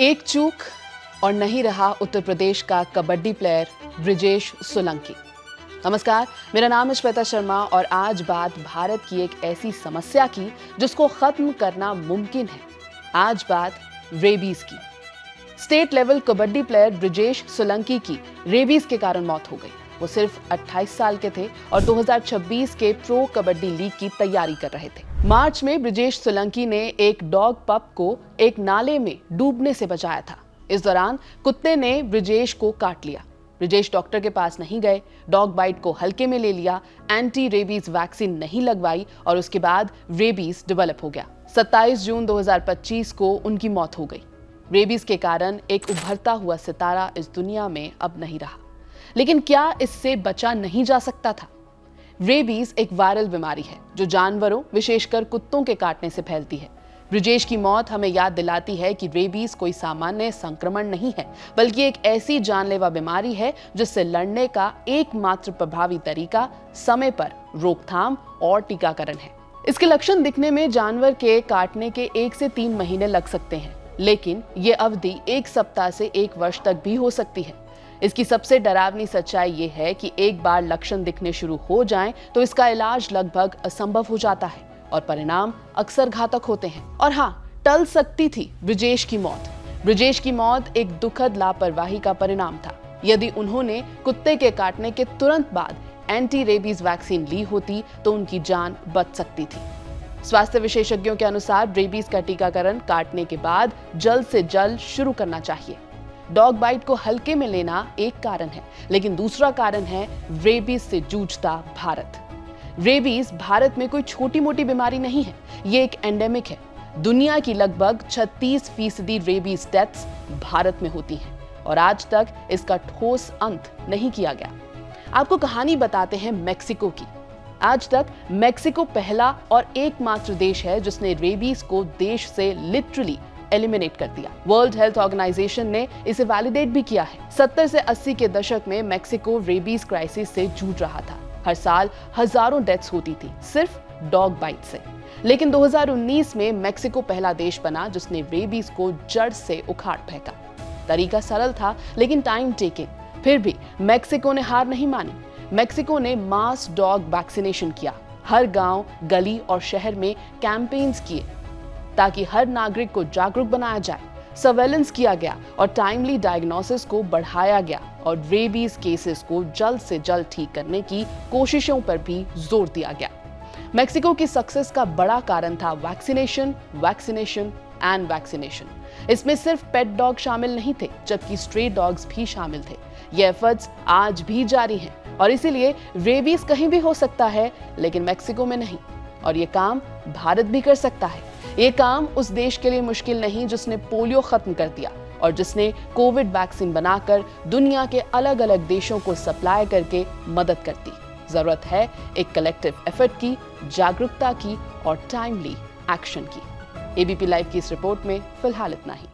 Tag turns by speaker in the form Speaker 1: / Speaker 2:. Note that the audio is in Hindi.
Speaker 1: एक चूक और नहीं रहा उत्तर प्रदेश का कबड्डी प्लेयर ब्रिजेश सोलंकी। नमस्कार, मेरा नाम है श्वेता शर्मा और आज बात भारत की एक ऐसी समस्या की जिसको खत्म करना मुमकिन है। आज बात रेबीज की। State level kabaddi player Brijesh Solanki की रेबीज के कारण मौत हो गई। वो सिर्फ 28 साल के थे और 2026 के प्रो कबड्डी लीग की तैयारी कर रहे थे। मार्च में ब्रिजेश सोलंकी ने एक डॉग पप को एक नाले में डूबने से बचाया था। इस दौरान कुत्ते ने ब्रिजेश को काट लिया। ब्रिजेश डॉक्टर के पास नहीं गए, डॉग बाइट को हल्के में ले लिया, एंटी रेबीज वैक्सीन नहीं लगवाई और उसके बाद रेबीज डेवलप हो गया। 27 जून 2025 को उनकी मौत हो गई। रेबीज के कारण एक उभरता हुआ सितारा इस दुनिया में अब नहीं रहा। लेकिन क्या इससे बचा नहीं जा सकता था? रेबीज एक वायरल बीमारी है जो जानवरों, विशेषकर कुत्तों के काटने से फैलती है। ब्रिजेश की मौत हमें याद दिलाती है कि रेबीज कोई सामान्य संक्रमण नहीं है, बल्कि एक ऐसी जानलेवा बीमारी है जिससे लड़ने का एकमात्र प्रभावी तरीका समय पर रोकथाम और टीकाकरण है। इसके लक्षण दिखने में जानवर के काटने के 1 से 3 महीने लग सकते हैं, लेकिन ये अवधि 1 सप्ताह से 1 वर्ष तक भी हो सकती है। इसकी सबसे डरावनी सच्चाई ये है कि एक बार लक्षण दिखने शुरू हो जाएं तो इसका इलाज लगभग असंभव हो जाता है और परिणाम अक्सर घातक होते हैं। और हाँ, टल सकती थी ब्रिजेश की मौत। ब्रिजेश की मौत एक दुखद लापरवाही का परिणाम था। यदि उन्होंने कुत्ते के काटने के तुरंत बाद एंटी रेबीज वैक्सीन ली होती तो उनकी जान बच सकती थी। स्वास्थ्य विशेषज्ञों के अनुसार रेबीज का टीकाकरण काटने के बाद जल्द से जल्द शुरू करना चाहिए। डॉग बाइट को हल्के में लेना एक कारण है, लेकिन दूसरा कारण है रेबीज से जूझता भारत। रेबीज भारत में कोई छोटी मोटी बीमारी नहीं है, ये एक एंडेमिक है। दुनिया की लगभग 36% रेबीज डेथ्स भारत में होती हैं और आज तक इसका ठोस अंत नहीं किया गया। आपको कहानी बताते हैं मेक्सिको की। आज तक मेक्सिको पहला और एकमात्र देश है जिसने रेबीज को देश से लिटरली एलिमिनेट कर दिया। वर्ल्ड हेल्थ ऑर्गेनाइजेशन ने इसे वैलिडेट भी किया है। 70 से 80 के दशक में मेक्सिको रेबीज क्राइसिस से जूझ रहा था। हर साल हजारों डेथ्स होती थी सिर्फ डॉग बाइट से। लेकिन 2019 में मेक्सिको पहला देश बना जिसने रेबीज को जड़ से उखाड़ फेंका। तरीका सरल था लेकिन टाइम टेकिंग। फिर भी मेक्सिको ने हार नहीं मानी। मेक्सिको ने मास डॉग वैक्सीनेशन किया। हर गांव, गली और शहर में कैंपेन्स किए ताकि हर नागरिक को जागरूक बनाया जाए। सर्वेलेंस किया गया और टाइमली डायग्नोसिस को बढ़ाया गया और रेबीज केसेस को जल्द से जल्द ठीक करने की कोशिशों पर भी जोर दिया गया। मेक्सिको की सक्सेस का बड़ा कारण था वैक्सीनेशन, वैक्सीनेशन एंड वैक्सीनेशन। इसमें सिर्फ पेट डॉग शामिल नहीं थे, जबकि स्ट्रे डॉग्स भी शामिल थे। ये एफर्ट्स आज भी जारी हैं और इसीलिए रेबीज कहीं भी हो सकता है, लेकिन मेक्सिको में नहीं। और ये काम भारत भी कर सकता है। ये काम उस देश के लिए मुश्किल नहीं जिसने पोलियो खत्म कर दिया और जिसने कोविड वैक्सीन बनाकर दुनिया के अलग अलग देशों को सप्लाई करके मदद कर दी। जरूरत है एक कलेक्टिव एफर्ट की, जागरूकता की और टाइमली एक्शन की। एबीपी लाइव की इस रिपोर्ट में फिलहाल इतना ही।